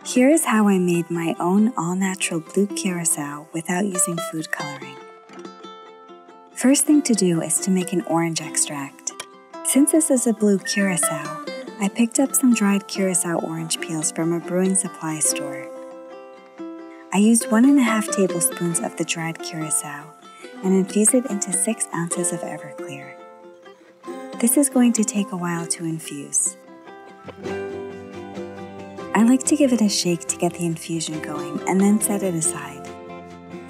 Here is how I made my own all-natural blue curaçao without using food coloring. First thing to do is to make an orange extract. Since this is a blue curaçao, I picked up some dried curaçao orange peels from a brewing supply store. I used 1.5 tablespoons of the dried curaçao and infused it into 6 ounces of Everclear. This is going to take a while to infuse. I like to give it a shake to get the infusion going and then set it aside.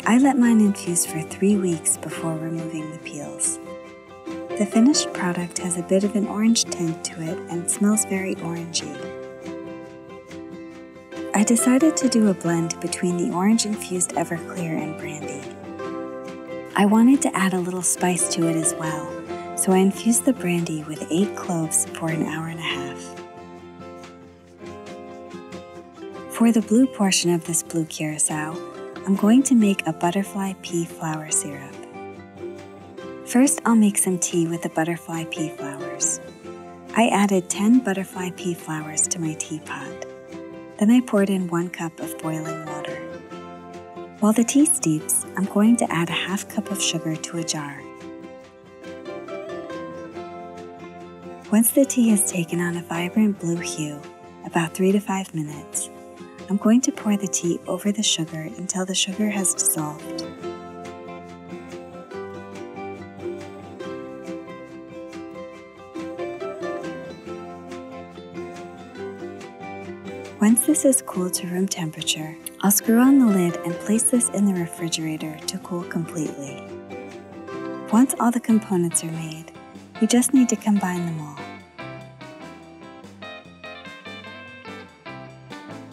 I let mine infuse for 3 weeks before removing the peels. The finished product has a bit of an orange tint to it and smells very orangey. I decided to do a blend between the orange-infused Everclear and brandy. I wanted to add a little spice to it as well, so I infused the brandy with 8 cloves for an hour and a half. For the blue portion of this blue curaçao, I'm going to make a butterfly pea flower syrup. First, I'll make some tea with the butterfly pea flowers. I added 10 butterfly pea flowers to my teapot. Then I poured in 1 cup of boiling water. While the tea steeps, I'm going to add a half cup of sugar to a jar. Once the tea has taken on a vibrant blue hue, about 3 to 5 minutes, I'm going to pour the tea over the sugar until the sugar has dissolved. Once this is cooled to room temperature, I'll screw on the lid and place this in the refrigerator to cool completely. Once all the components are made, you just need to combine them all.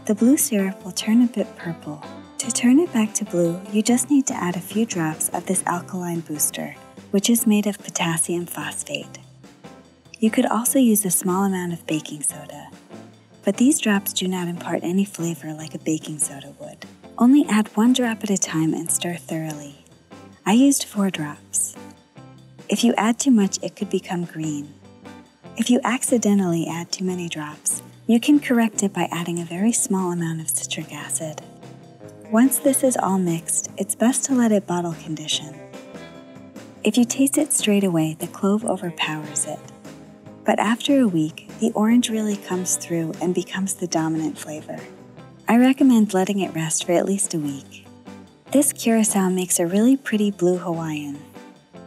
The blue syrup will turn a bit purple. To turn it back to blue, you just need to add a few drops of this Alkaline Booster, which is made of potassium phosphate. You could also use a small amount of baking soda, but these drops do not impart any flavor like a baking soda would. Only add 1 drop at a time and stir thoroughly. I used 4 drops. If you add too much, it could become green. If you accidentally add too many drops, you can correct it by adding a very small amount of citric acid. Once this is all mixed, it's best to let it bottle condition. If you taste it straight away, the clove overpowers it. But after a week, the orange really comes through and becomes the dominant flavor. I recommend letting it rest for at least a week. This curaçao makes a really pretty Blue Hawaiian,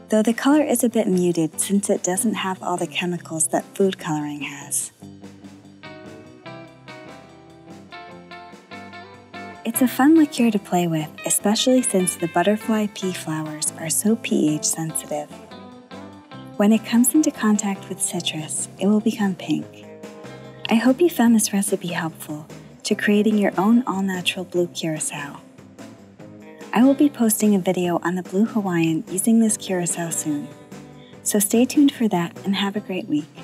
though the color is a bit muted since it doesn't have all the chemicals that food coloring has. It's a fun liqueur to play with, especially since the butterfly pea flowers are so pH sensitive. When it comes into contact with citrus, it will become pink. I hope you found this recipe helpful to creating your own all-natural blue curaçao. I will be posting a video on the Blue Hawaiian using this curaçao soon, so stay tuned for that and have a great week.